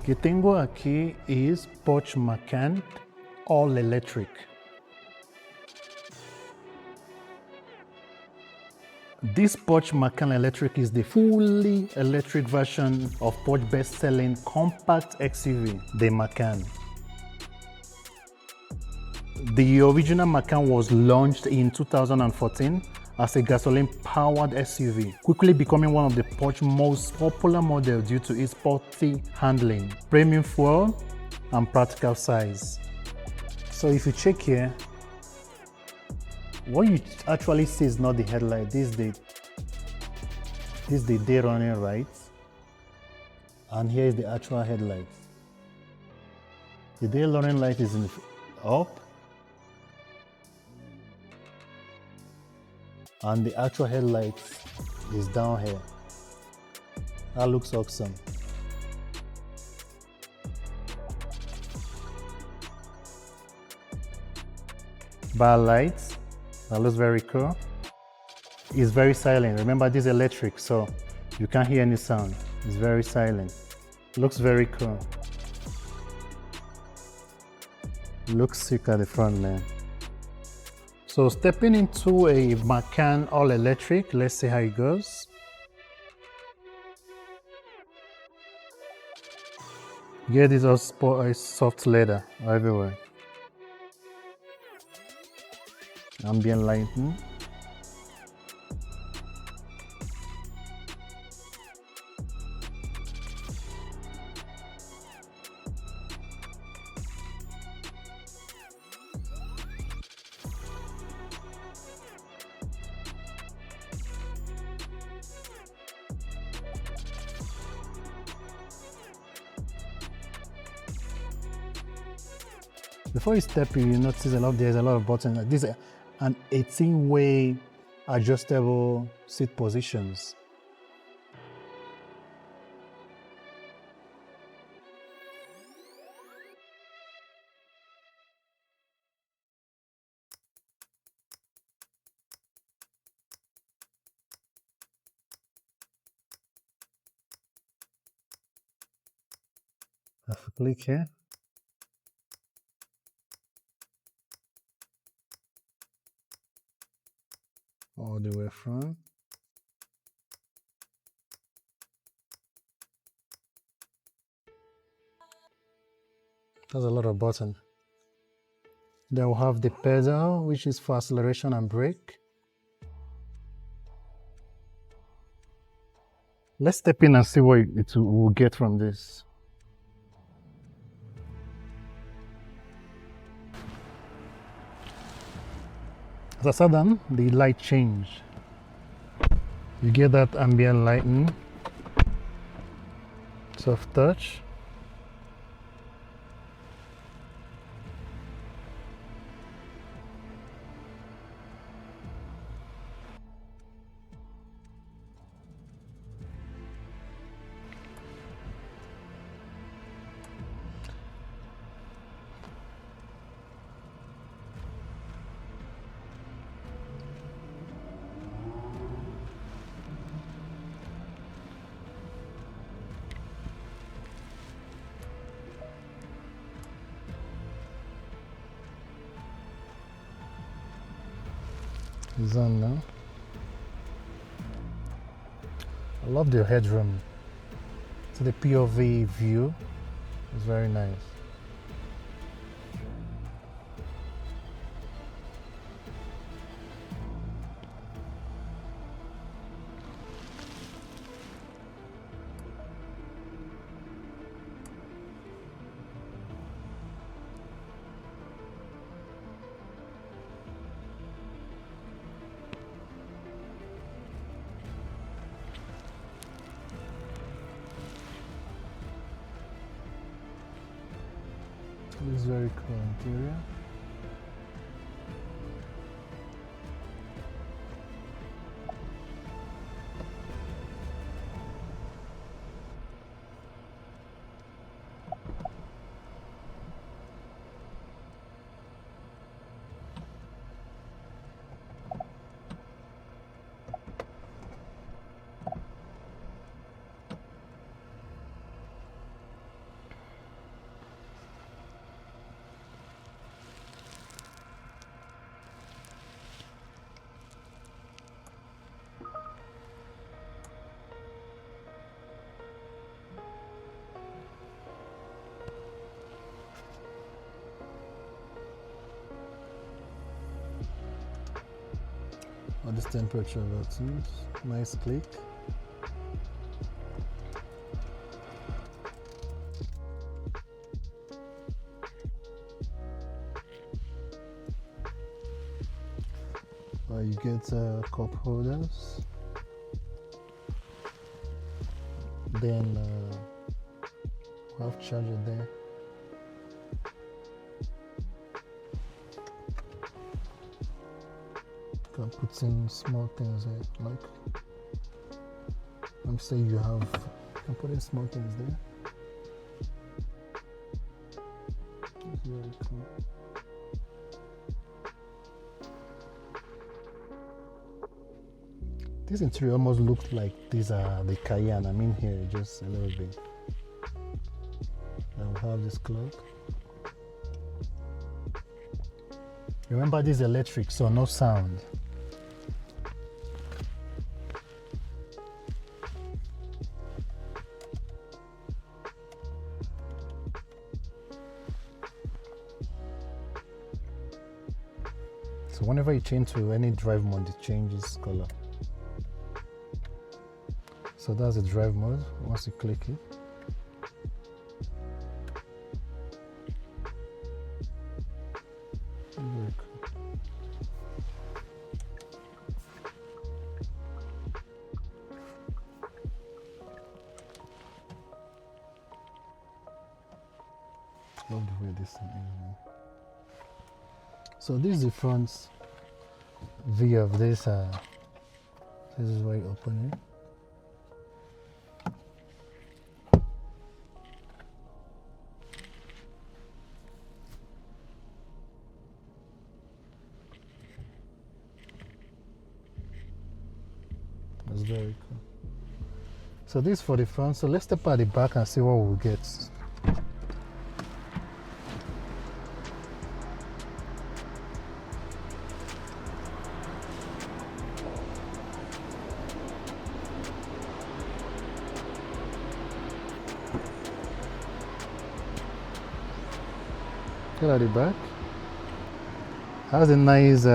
que tengo aquí is Porsche Macan All Electric. This Porsche Macan Electric is the fully electric version of Porsche best-selling compact XUV, the Macan. The original Macan was launched in 2014 as a gasoline-powered SUV, quickly becoming one of the Porsche most popular models due to its sporty handling, premium fuel, and practical size. So if you check here, what you actually see is not the headlight. This is the day running lights, and here is the actual headlight. The day running light is up, and the actual headlight is down here. That looks awesome. Bar lights, that looks very cool. It's very silent. Remember, this is electric, so you can't hear any sound. It's very silent. Looks very cool. Looks sick at the front, man. So stepping into a Macan all electric, let's see how it goes. Yeah, this is soft leather everywhere. Ambient lighting. Before you step in, you notice there's a lot of buttons. This is an 18-way adjustable seat positions. If you click here, all the way front. There's a lot of buttons. Then we'll have the pedal, which is for acceleration and brake. Let's step in and see what it will get from this. As I said, then the light change. You get that ambient lighting, soft touch. It's on now. I love the headroom. So the POV view is very nice. This is very cool interior. All this temperature buttons, nice click. You get cup holders, then we have charger there. You can put in small things here, like let me say you can put in small things there. That's very cool. This interior almost looks like these are the Cayenne. I mean here just a little bit. And we have this clock. Remember this is electric, so no sound. So whenever you change to any drive mode, it changes color. So that's the drive mode, once you click it. Very cool. Love the way this thing is. So this is the front view of this. This is where you open it. That's very cool. So this is for the front. So let's step at the back and see what we'll get. Look at the back. Has a nice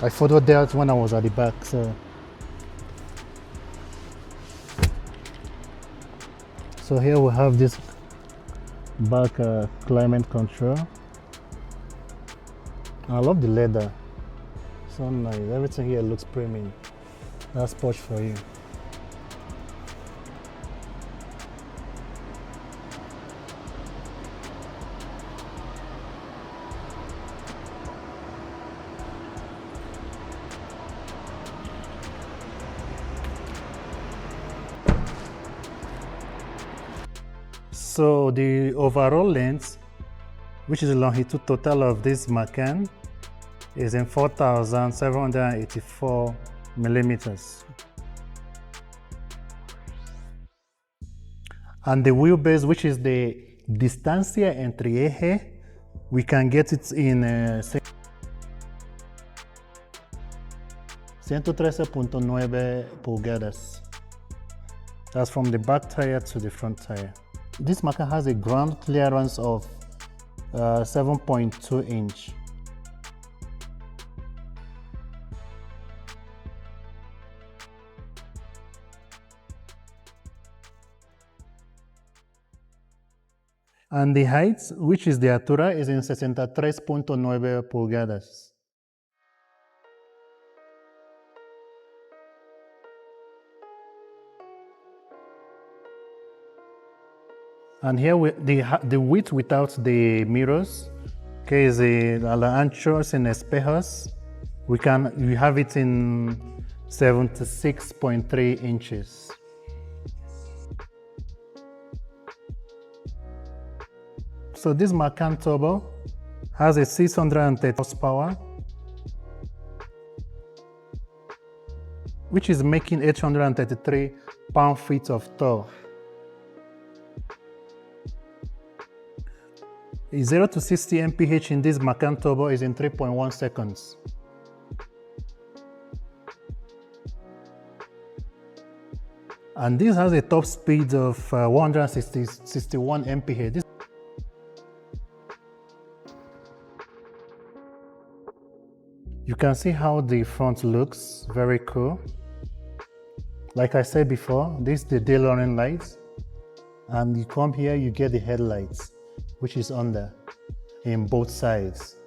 I photoed that when I was at the back, so here we have this back climate control. I love the leather, so nice. Everything here looks premium. That's Porsche for you. So the overall length, which is the longitude total of this Macan, is in 4,784 millimeters. And the wheelbase, which is the distancia entre eje, we can get it in 113.9 pulgadas. That's from the back tire to the front tire. This Macan has a ground clearance of 7.2 inch. And the height, which is the altura, is in 63.9 pulgadas. And here the width without the mirrors, okay, is a la anchos en espejos. We have it in 76.3 inches. So this Macan Turbo has a 630 horsepower, which is making 833 pound-feet of torque. 0 to 60 mph in this Macan Turbo is in 3.1 seconds. And this has a top speed of 161 mph. You can see how the front looks, very cool. Like I said before, this is the day running lights, and you come here, you get the headlights, which is under in both sides.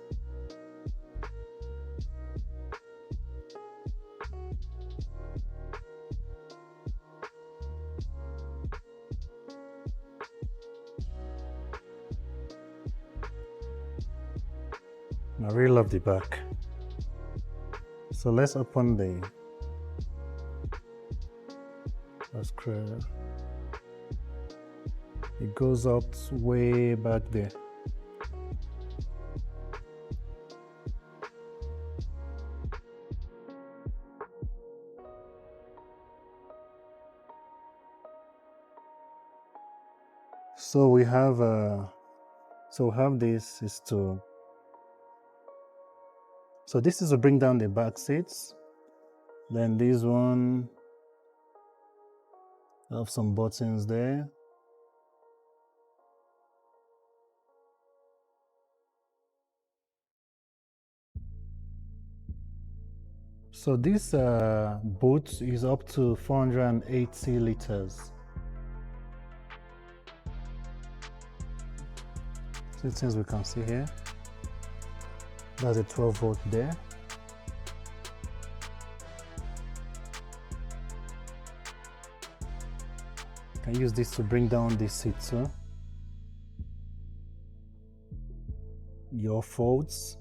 I really love the back. So let's open the screw. It goes up way back there. So we have this is to, so this is to bring down the back seats. Then this one have some buttons there. So this boot is up to 480 liters. So since we can see here, that's a 12 volt there. I use this to bring down this seat too. Your folds.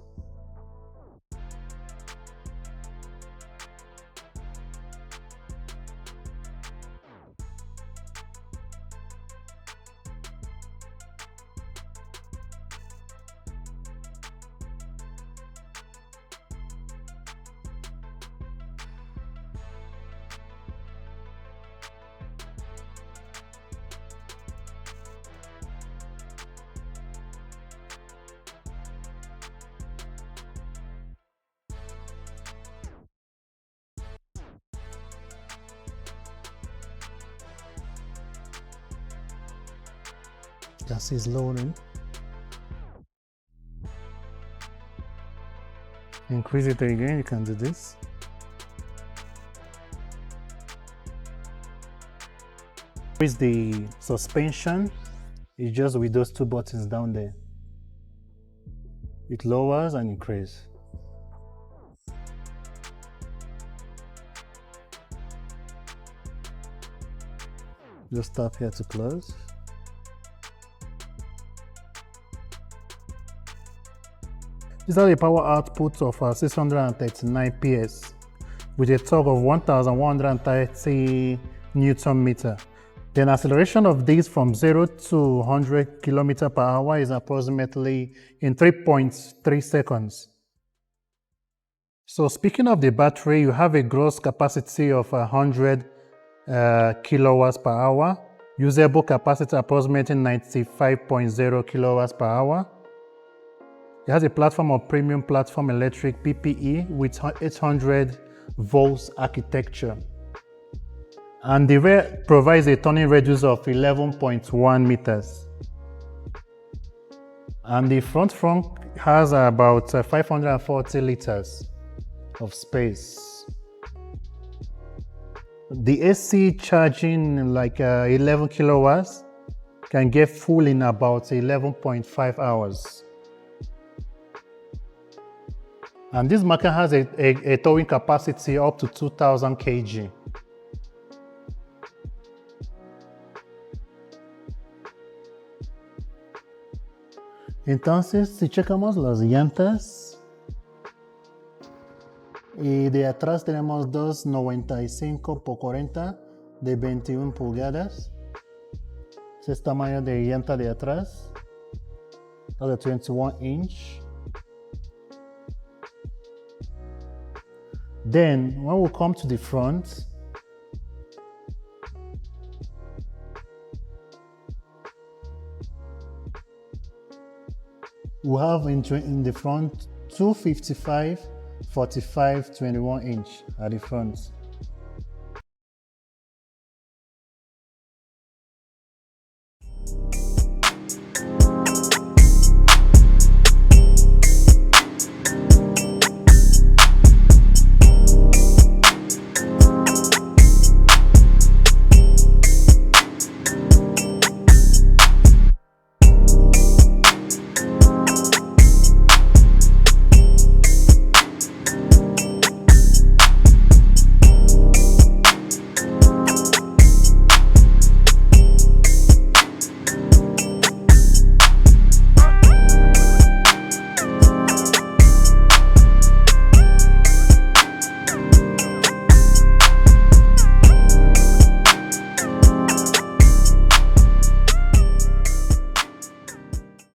Gas is loading. Increase it again, you can do this. Increase the suspension, it's just with those two buttons down there. It lowers and increases. Just tap here to close. These are the power output of 639 PS with a torque of 1130 Newton meter. The acceleration of this from 0 to 100 km per hour is approximately in 3.3 seconds. So speaking of the battery, you have a gross capacity of 100 kilowatts per hour, usable capacity approximately 95.0 kilowatts per hour. It has a platform of premium platform electric PPE with 800 volts architecture. And the rear provides a turning radius of 11.1 meters. And the front has about 540 liters of space. The AC charging like 11 kilowatts can get full in about 11.5 hours. And this Macan has a towing capacity up to 2000 kg. Entonces, si checamos las llantas, y de atrás tenemos dos 95 por 40 de 21 pulgadas. Ese es el tamaño de llanta de atrás. That's a 21 inch. Then, when we come to the front, we have in the front 255, 45, 21 inch at the front.